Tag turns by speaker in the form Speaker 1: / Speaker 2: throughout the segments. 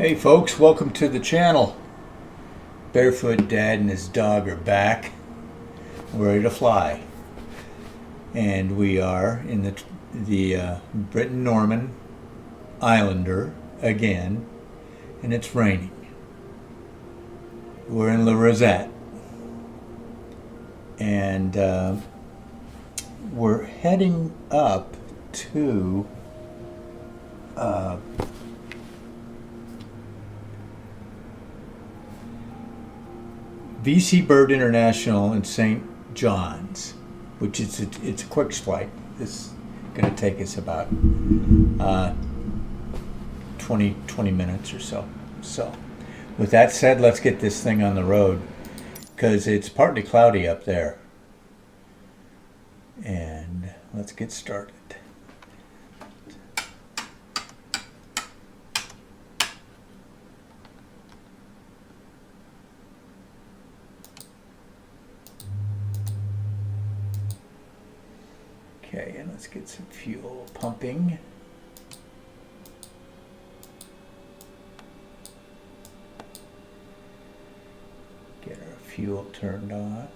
Speaker 1: Hey folks, welcome to the channel. Barefoot Dad and his dog are back. We're ready to fly. And we are in the Britain Norman Islander again, and it's raining. We're in Le Raizet. And we're heading up to V.C. Bird International in St. John's, which is it's a quick flight. This is going to take us about 20 minutes or so. So, with that said, let's get this thing on the road because it's partly cloudy up there. And let's get started. Okay, and let's get some fuel pumping. Get our fuel turned on.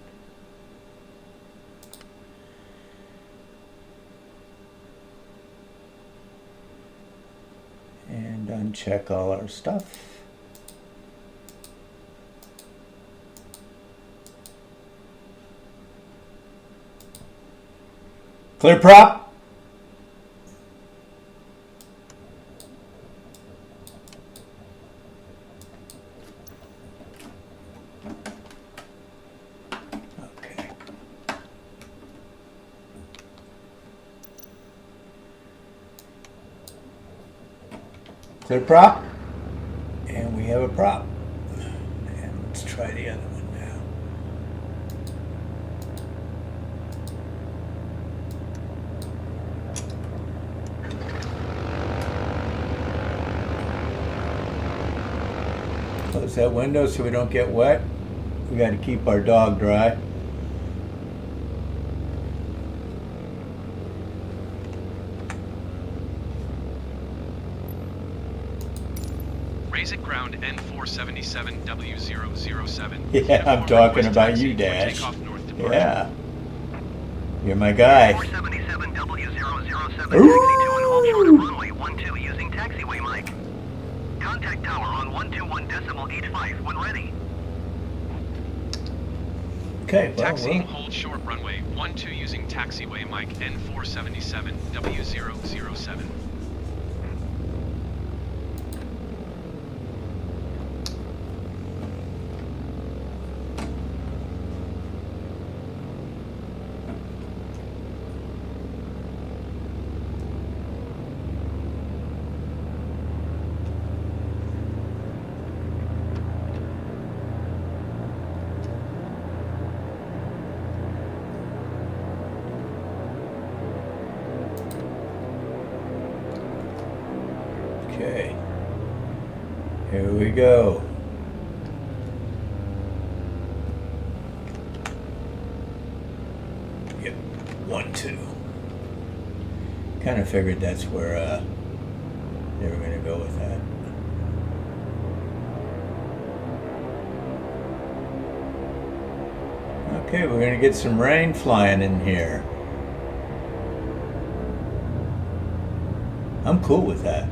Speaker 1: And uncheck all our stuff. Clear prop. Okay. Clear prop. And we have a prop. And let's try the other one now. Close that window so we don't get wet. We got to keep our dog dry.
Speaker 2: Raizet ground N477 W007.
Speaker 1: Yeah, I'm talking about you, Dash. Yeah. You're my guy.
Speaker 3: 477 W007 taxi to and hold short of runway 12 using taxiway mic. Contact tower on 121.85 when ready.
Speaker 1: Okay, well,
Speaker 2: Taxiing hold short runway 12 using taxiway mic N477 W007.
Speaker 1: Okay, here we go. Yep, 1-2. Kind of figured that's where they were going to go with that. Okay, we're going to get some rain flying in here. I'm cool with that.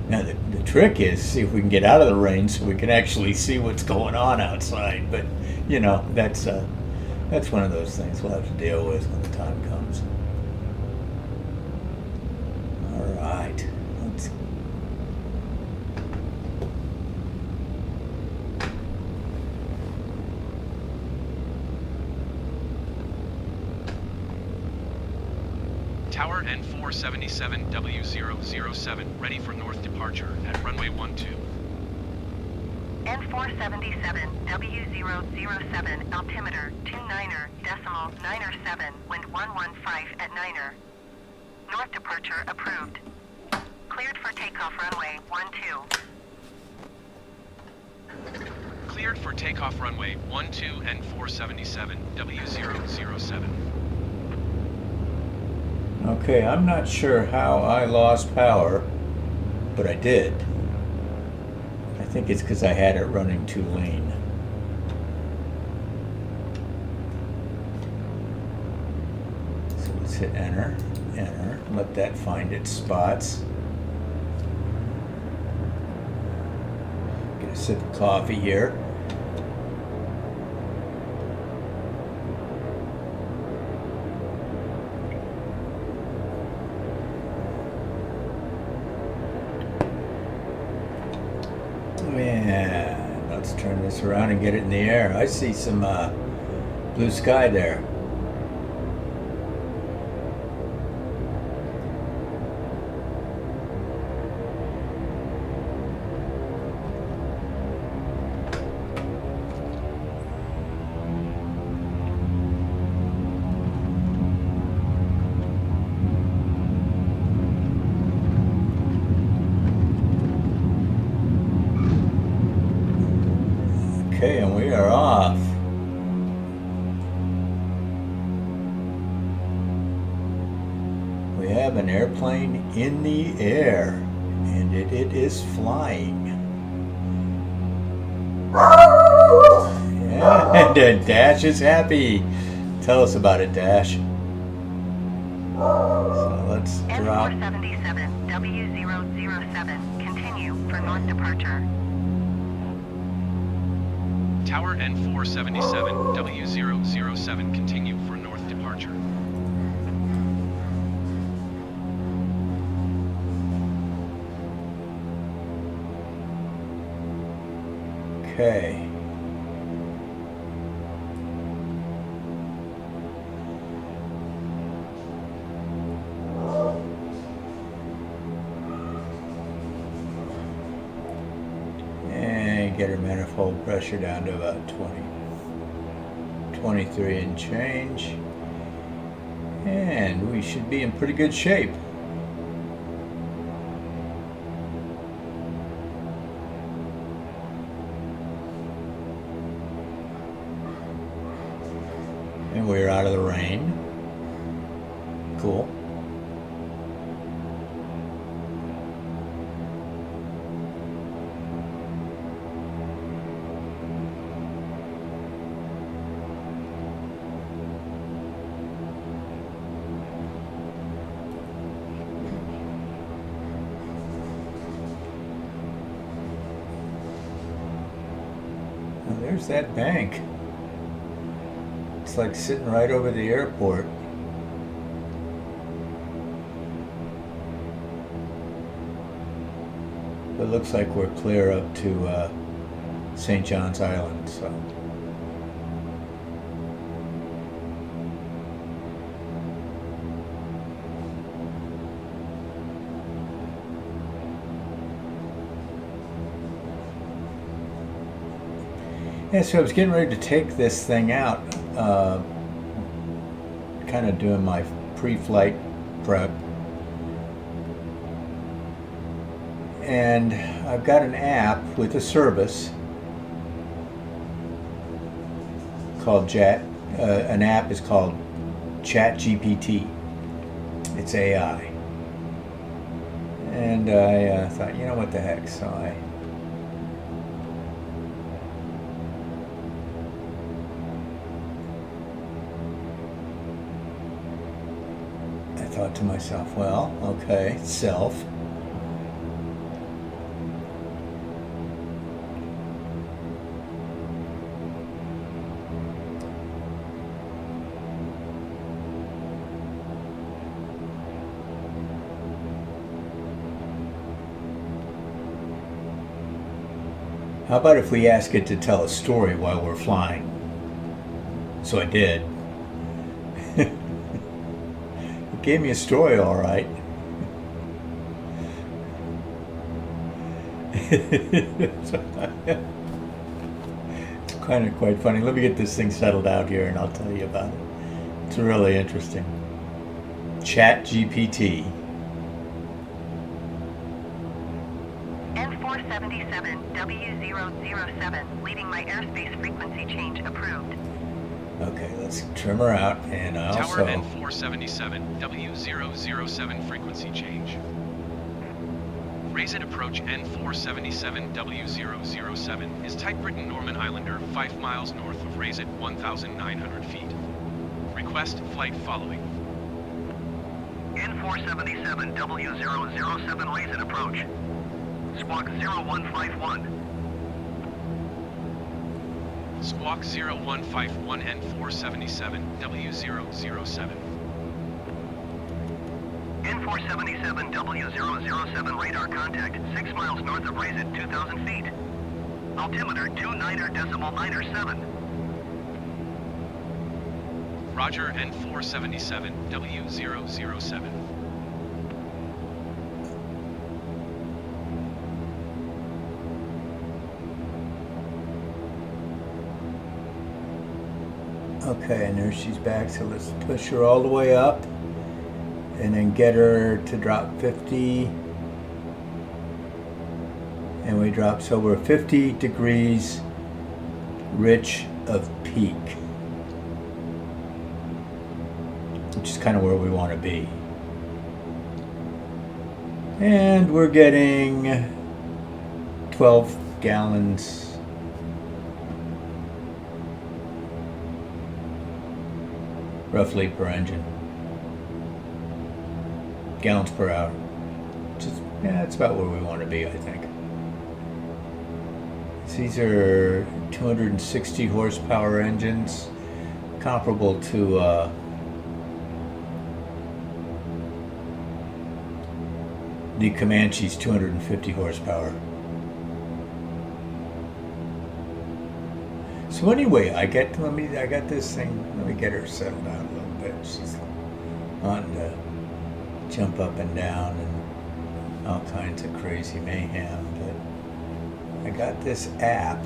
Speaker 1: Now the trick is see if we can get out of the rain so we can actually see what's going on outside. But you know that's one of those things we'll have to deal with when the time comes. All right, let's.
Speaker 2: Tower N477 W007 ready for north departure at runway 12.
Speaker 3: N477 W007 altimeter 29.97 wind 115 at 9er. North departure approved. Cleared for takeoff runway 12.
Speaker 2: Takeoff runway 12 and 477 W007.
Speaker 1: Okay, I'm not sure how I lost power, but I did. I think it's because I had it running too lean. So let's hit enter, enter, let that find its spots. Get a sip of coffee here. And let's turn this around and get it in the air. I see some blue sky there. Okay, and we are off. We have an airplane in the air, and it is flying. Yeah, and Dash is happy. Tell us about it, Dash. So let's drop.
Speaker 3: N477 W007. Continue for north departure.
Speaker 2: Tower N477 W007, continue for north departure.
Speaker 1: Okay. And get our manifold pressure down to about 23 and change. And we should be in pretty good shape. And we're out of the rain. Cool. And there's that bank. It's like sitting right over the airport. It looks like we're clear up to St. John's Island, so. Yeah, so I was getting ready to take this thing out, kind of doing my pre-flight prep. And I've got an app with a service called an app is called Chat GPT. It's AI. And I thought, you know what the heck, so I thought to myself, well, okay, self. How about if we ask it to tell a story while we're flying? So I did. It gave me a story, all right. It's kind of quite funny. Let me get this thing settled out here and I'll tell you about it. It's really interesting. Chat GPT.
Speaker 3: N477 W007, leaving my airspace frequency change approved.
Speaker 1: Okay, let's trim her out, and I
Speaker 2: Tower
Speaker 1: also...
Speaker 2: N477, W007 frequency change. Raizet approach N477 W007 is type Britain Norman Islander 5 miles north of Raizet 1,900 feet. Request flight following.
Speaker 3: N477 W007 Raizet approach. Squawk 0151.
Speaker 2: Squawk 0151 N477 W007.
Speaker 3: N477 W007 radar contact 6 miles north of Raizet 2,000 feet. Altimeter 29.997.
Speaker 2: Roger N477 W007.
Speaker 1: Okay, and there she's back, so let's push her all the way up and then get her to drop 50. And we drop, so we're 50 degrees rich of peak, which is kind of where we want to be. And we're getting 12 gallons roughly per engine. Gallons per hour. Just, yeah, that's about where we want to be, I think. These are 260 horsepower engines, comparable to the Comanche's 250 horsepower. So anyway, I got this thing. Let me get her settled down a little bit. She's wanting to jump up and down and all kinds of crazy mayhem. But I got this app,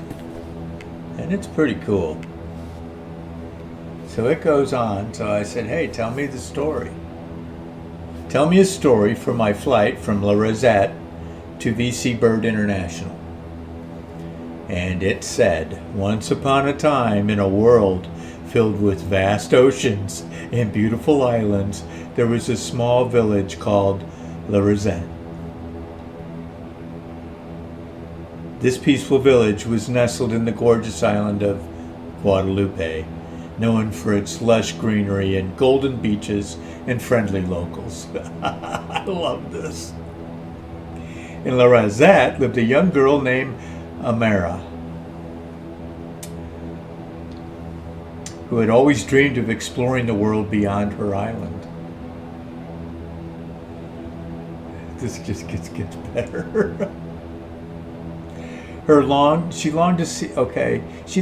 Speaker 1: and it's pretty cool. So it goes on. So I said, "Hey, tell me the story. Tell me a story for my flight from Le Raizet to V.C. Bird International." And it said, "Once upon a time in a world filled with vast oceans and beautiful islands, there was a small village called Le Raizet. This peaceful village was nestled in the gorgeous island of Guadeloupe, known for its lush greenery and golden beaches and friendly locals." I love this. In Le Raizet lived a young girl named Amara, who had always dreamed of exploring the world beyond her island. This just gets better. She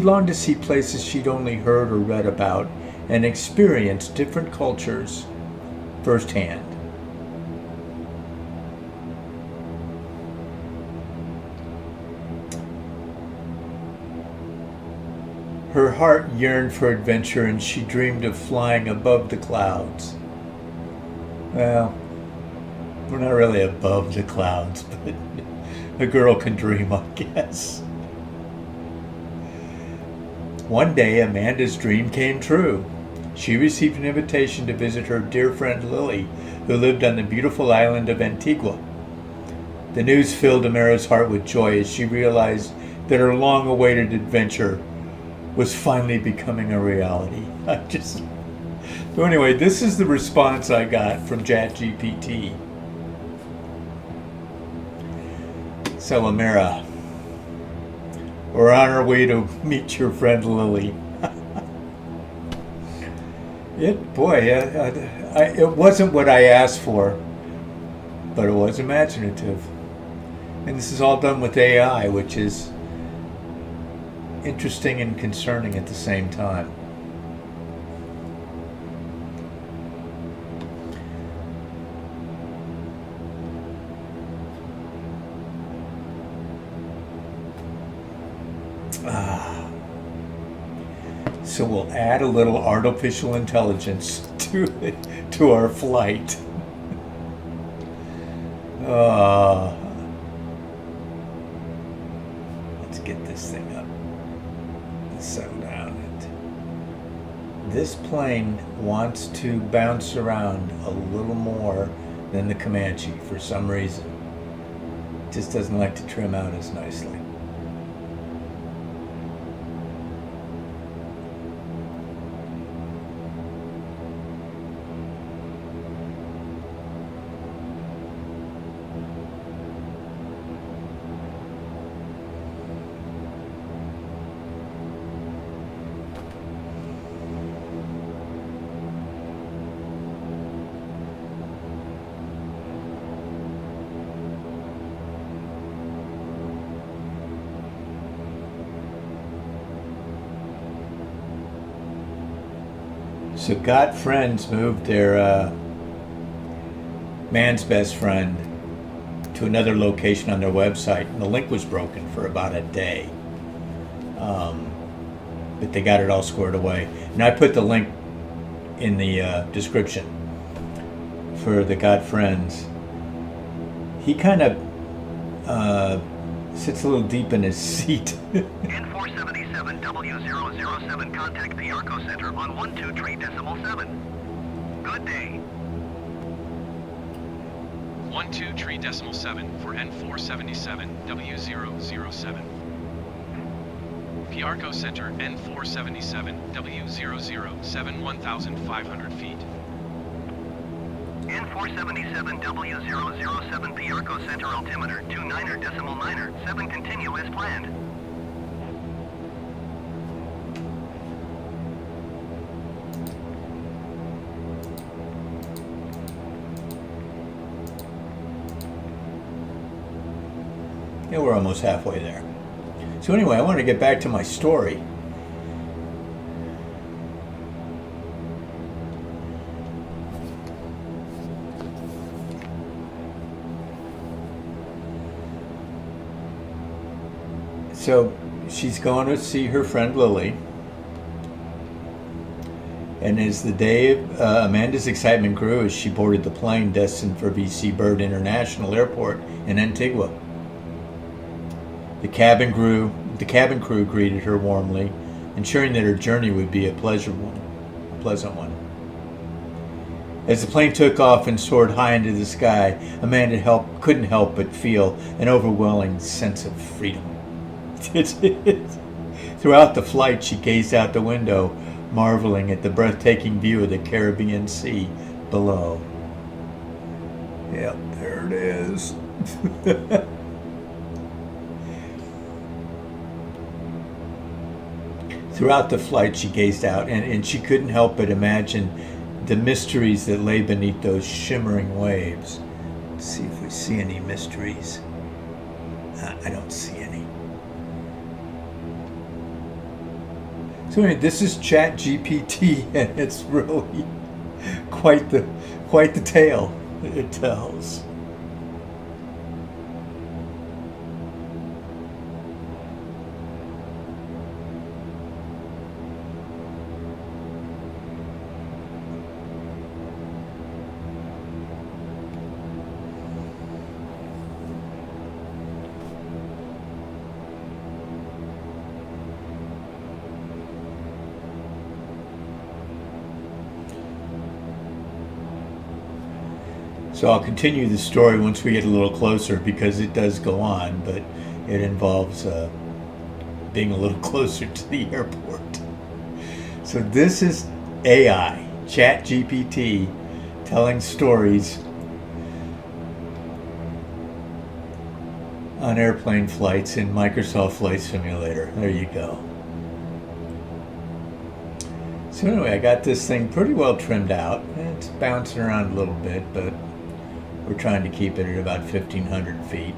Speaker 1: longed to see places she'd only heard or read about and experience different cultures firsthand. Her heart yearned for adventure, and she dreamed of flying above the clouds. Well, we're not really above the clouds, but a girl can dream, I guess. One day, Amanda's dream came true. She received an invitation to visit her dear friend Lily, who lived on the beautiful island of Antigua. The news filled Amara's heart with joy as she realized that her long-awaited adventure was finally becoming a reality. So anyway, this is the response I got from Chat GPT. So Amara, we're on our way to meet your friend Lily. It wasn't what I asked for, but it was imaginative. And this is all done with AI, which is interesting and concerning at the same time. So we'll add a little artificial intelligence to our flight. Let's get this thing up. Let's settle down. This plane wants to bounce around a little more than the Comanche for some reason. It just doesn't like to trim out as nicely. So Got Friends moved their man's best friend to another location on their website, and the link was broken for about a day. But they got it all squared away. And I put the link in the description for the Got Friends. He kind of sits a little deep in his seat.
Speaker 3: N477W007, contact the ARCO Center on 123.7. Good day.
Speaker 2: 123.7 for N477W007. Piarco Center N477W007, 1,500 feet.
Speaker 3: N477W007 Piarco Center altimeter 29.9, 7 continue as planned.
Speaker 1: Yeah, we're almost halfway there. So anyway, I want to get back to my story. So she's going to see her friend Lily. And as the day Amanda's excitement grew as she boarded the plane destined for V.C Bird International Airport in Antigua. The cabin crew greeted her warmly, ensuring that her journey would be a pleasant one. As the plane took off and soared high into the sky, Amanda couldn't help but feel an overwhelming sense of freedom. Throughout the flight, she gazed out the window, marveling at the breathtaking view of the Caribbean Sea below. Yep, there it is. Throughout the flight, she gazed out, and she couldn't help but imagine the mysteries that lay beneath those shimmering waves. Let's see if we see any mysteries. I don't see any. So anyway, this is Chat GPT, and it's really quite the tale it tells. So I'll continue the story once we get a little closer, because it does go on, but it involves being a little closer to the airport. So this is AI, Chat GPT, telling stories on airplane flights in Microsoft Flight Simulator. There you go. So anyway, I got this thing pretty well trimmed out. It's bouncing around a little bit, but we're trying to keep it at about 1,500 feet.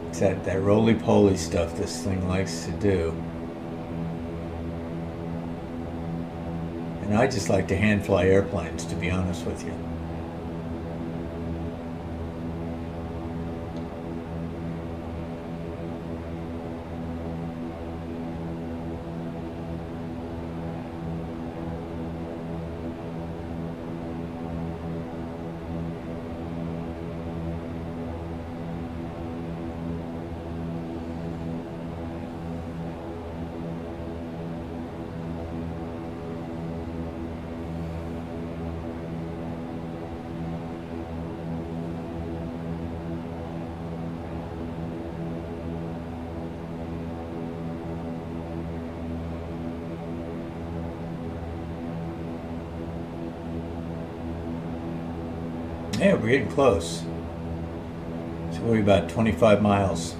Speaker 1: It's that roly-poly stuff this thing likes to do. And I just like to hand fly airplanes, to be honest with you. Yeah, we're getting close. So we're about 25 miles.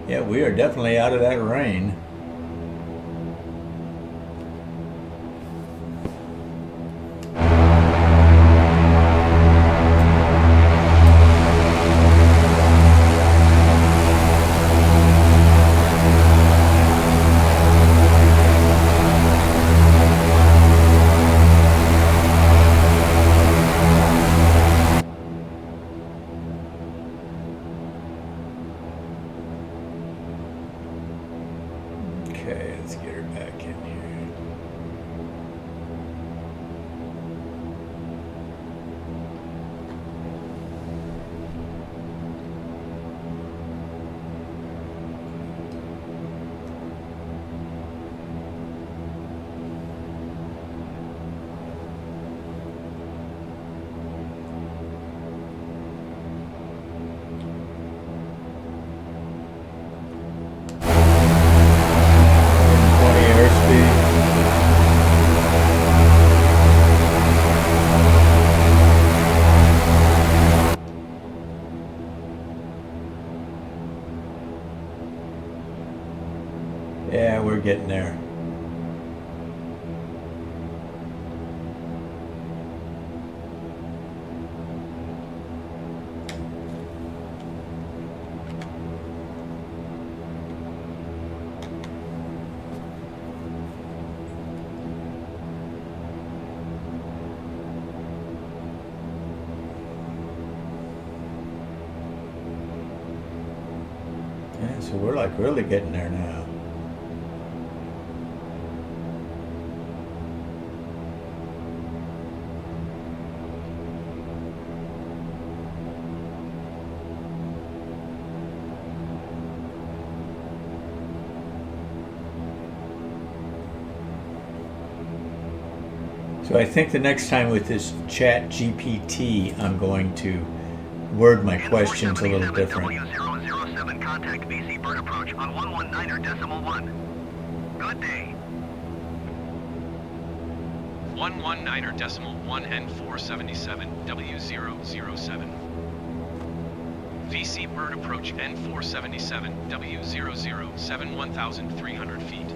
Speaker 1: Yeah, we are definitely out of that rain. Okay, let's get her back in here. Yeah, we're getting there. Yeah, so we're like really getting there now. So I think the next time with this Chat GPT, I'm going to word my questions a little different.
Speaker 3: W007, contact V.C Bird approach on 119.1. Good day.
Speaker 2: 119.1 and 477 W007. VC Bird approach N477 W007 1,300 feet.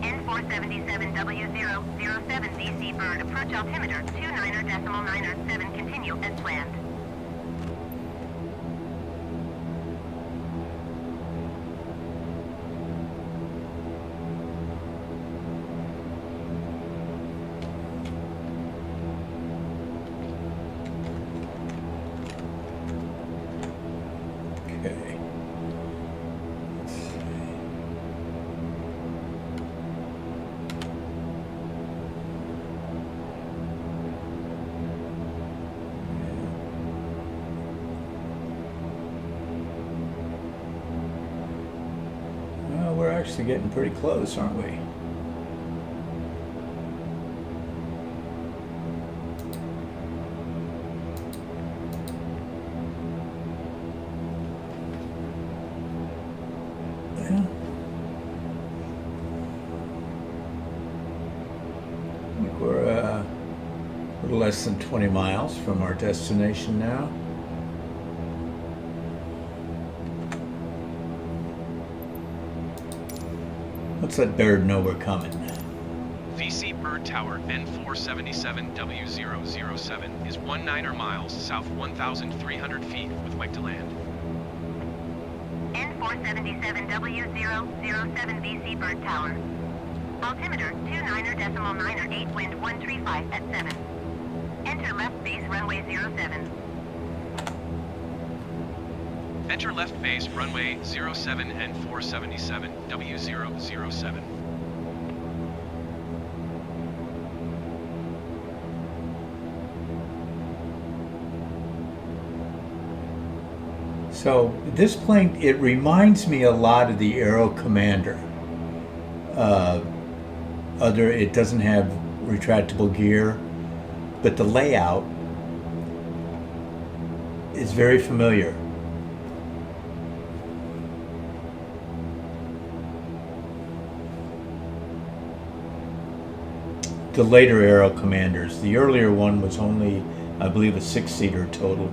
Speaker 4: N477 W007 VC Bird approach altimeter 29.907 continue as planned.
Speaker 1: Okay. Let's see. Well, we're actually getting pretty close, aren't we? Yeah. I think we're a little less than 20 miles from our destination now. Let's let Bird know we're coming.
Speaker 2: VC Bird Tower N477 W007 is 19 miles south 1,300 feet with wake to land.
Speaker 4: N477 W007 VC Bird Tower. Altimeter 29.908 wind 135 at 7. Enter left base runway 07.
Speaker 2: Enter left base runway 07 and 477 W007.
Speaker 1: So this plane, it reminds me a lot of the Aero Commander. It doesn't have retractable gear, but the layout is very familiar. the later Aero Commanders. The earlier one was only, I believe, a 6-seater total.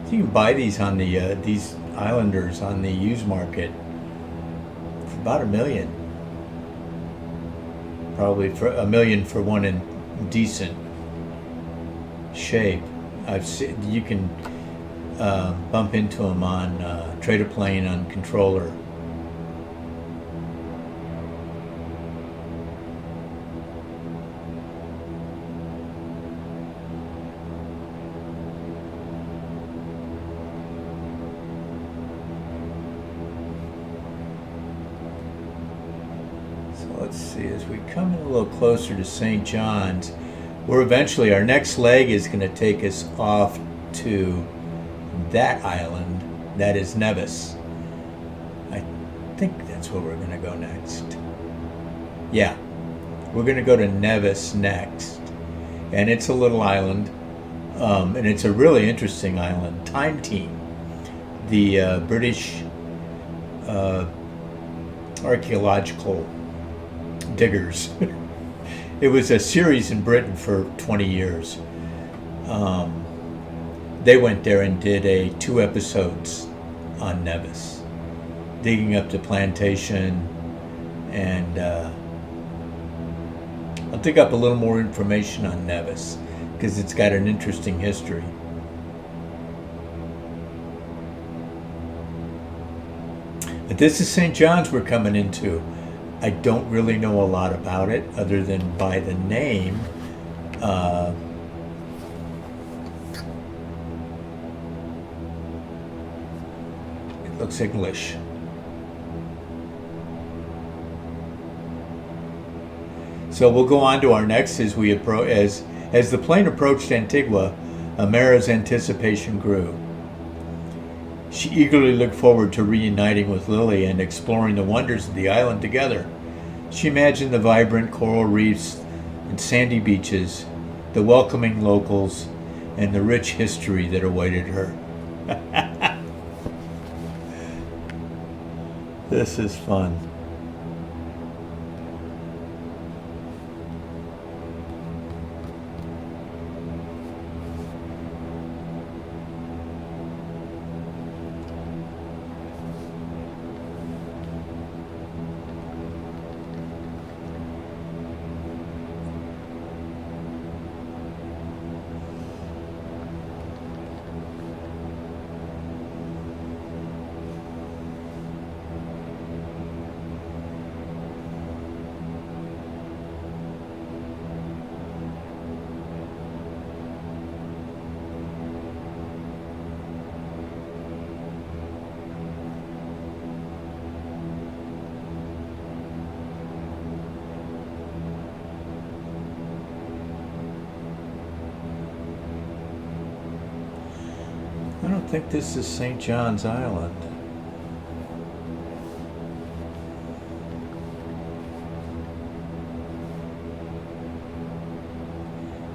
Speaker 1: So you can buy these on the these Islanders on the used market for about $1 million. Probably for $1 million for one in decent shape. I've seen you can bump into them on Trade a Plane on Controller. Let's see, as we come in a little closer to St. John's, we're eventually, our next leg is going to take us off to that island, that is Nevis. I think that's where we're going to go next. Yeah, we're going to go to Nevis next. And it's a little island, and it's a really interesting island. Time Team, the British archaeological diggers. It was a series in Britain for 20 years. They went there and did 2 episodes on Nevis, digging up the plantation, and I'll dig up a little more information on Nevis because it's got an interesting history. But this is St. John's we're coming into. I don't really know a lot about it other than by the name. It looks English. So we'll go on to our next as we approach. As the plane approached Antigua, Amara's anticipation grew. She eagerly looked forward to reuniting with Lily and exploring the wonders of the island together. She imagined the vibrant coral reefs and sandy beaches, the welcoming locals, and the rich history that awaited her. This is fun. I don't think this is St. John's Island.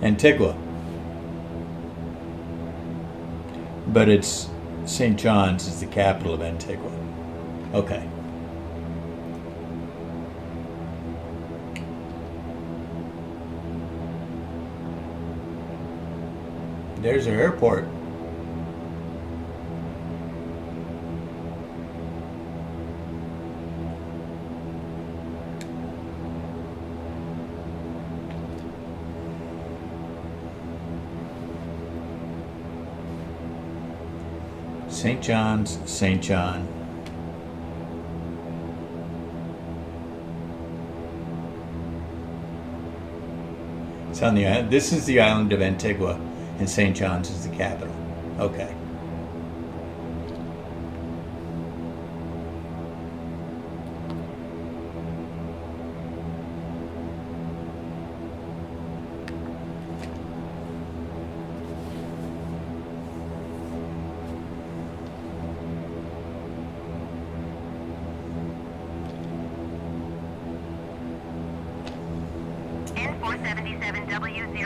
Speaker 1: Antigua. But it's St. John's is the capital of Antigua. Okay. There's our airport. St. John's, St. John. It's on the island. This is the island of Antigua, and St. John's is the capital. Okay.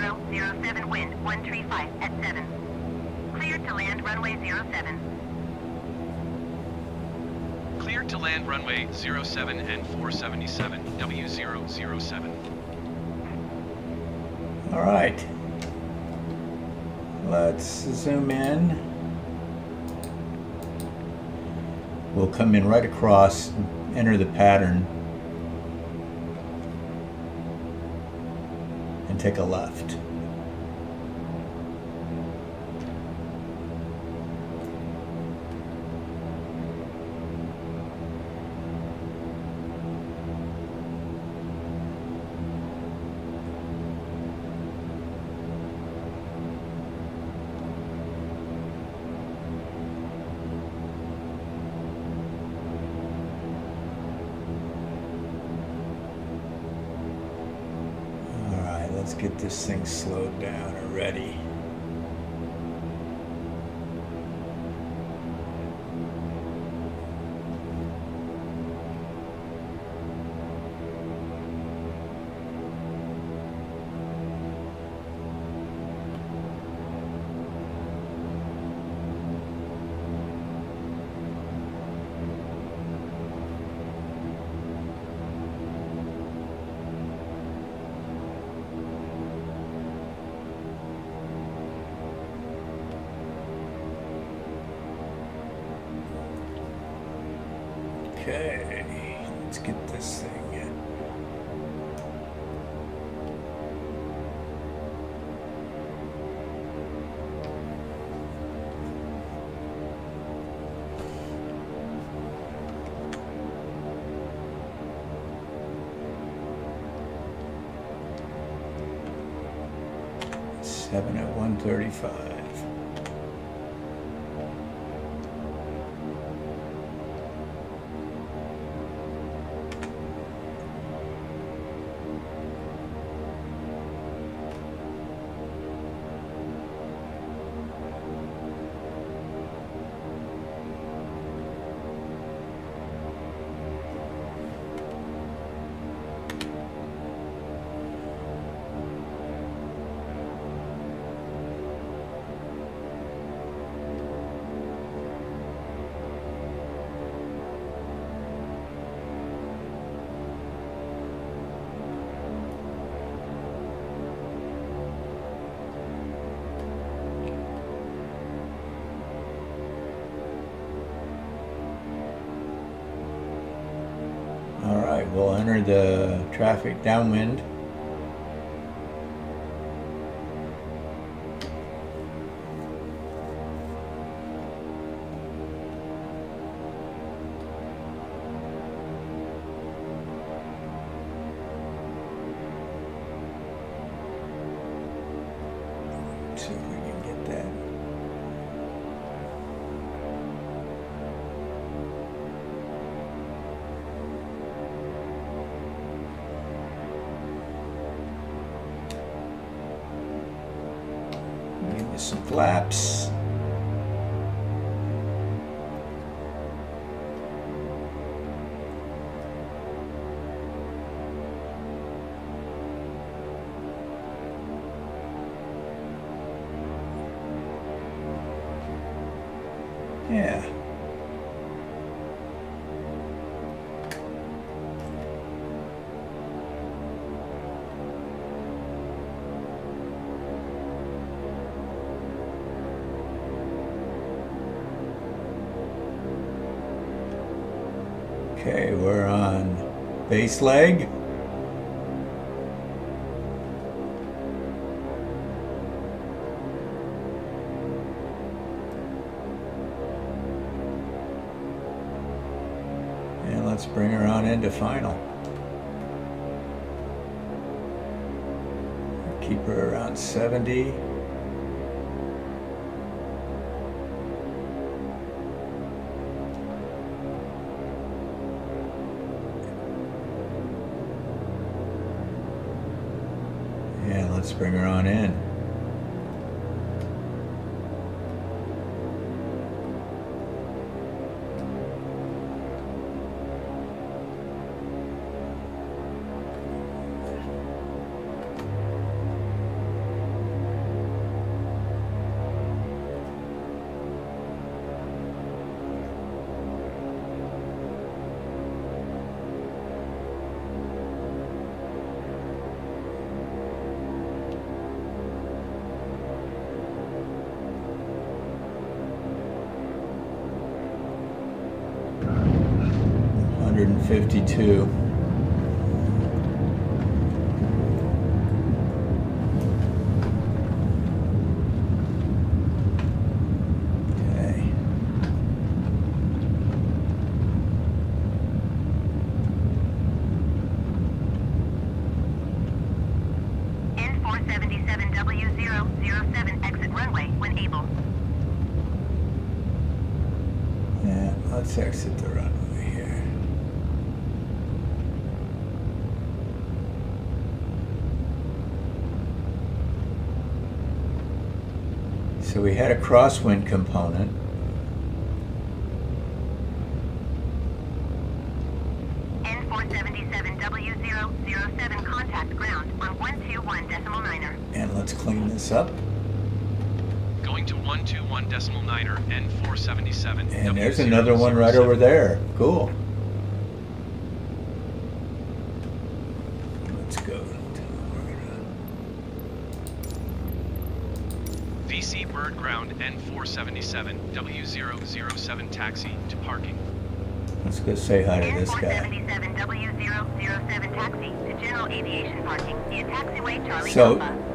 Speaker 4: 007 wind 135 at 7. Cleared to land runway 07.
Speaker 2: Cleared to land runway 07 and 477 W007.
Speaker 1: All right. Let's zoom in. We'll come in right across, enter the pattern, and take a left. Let's get this thing slowed down already. Okay, let's get this thing. Seven at 135. We'll enter the traffic downwind. Let's see if we can get that. Some flaps. Yeah. Okay, we're on base leg. And let's bring her on into final. Keep her around 70. And let's bring her on in. 52. Okay.
Speaker 4: N477W007 exit runway when able.
Speaker 1: Yeah, let's exit the runway here. So we had a crosswind component.
Speaker 4: N477W007 contact ground on 121.9er.
Speaker 1: And let's clean this up.
Speaker 2: Going to 121.9er N477.
Speaker 1: And there's another one right over there. Cool. Let's go.
Speaker 2: V.C Bird Ground N477 W007 taxi to parking.
Speaker 1: Let's go say hi to this guy.
Speaker 4: N477W007 taxi to general aviation parking via taxiway Charlie
Speaker 1: So,
Speaker 4: Alpha.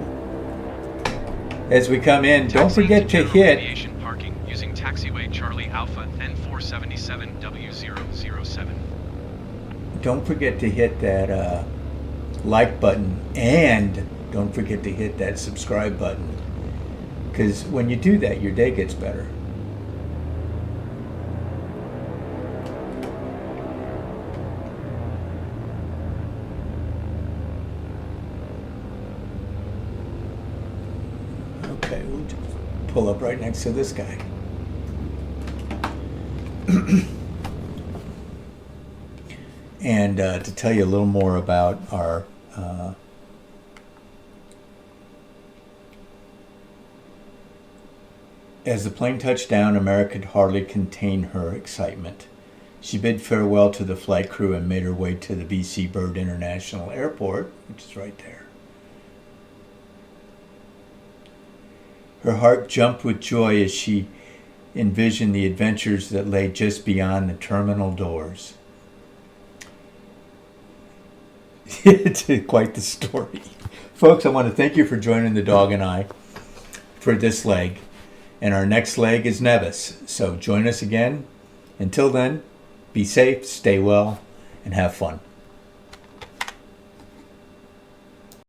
Speaker 1: as we come in, don't
Speaker 2: Taxi
Speaker 1: forget to
Speaker 2: general
Speaker 1: hit.
Speaker 2: aviation parking using taxiway Charlie Alpha N477 W007.
Speaker 1: Don't forget to hit that like button, and don't forget to hit that subscribe button. Because when you do that, your day gets better. Okay, we'll just pull up right next to this guy. And to tell you a little more about our as the plane touched down, America could hardly contain her excitement. She bid farewell to the flight crew and made her way to the V.C Bird International Airport, which is right there. Her heart jumped with joy as she envisioned the adventures that lay just beyond the terminal doors. It's quite the story. Folks, I want to thank you for joining the dog and I for this leg. And our next leg is Nevis. So join us again. Until then, be safe, stay well, and have fun.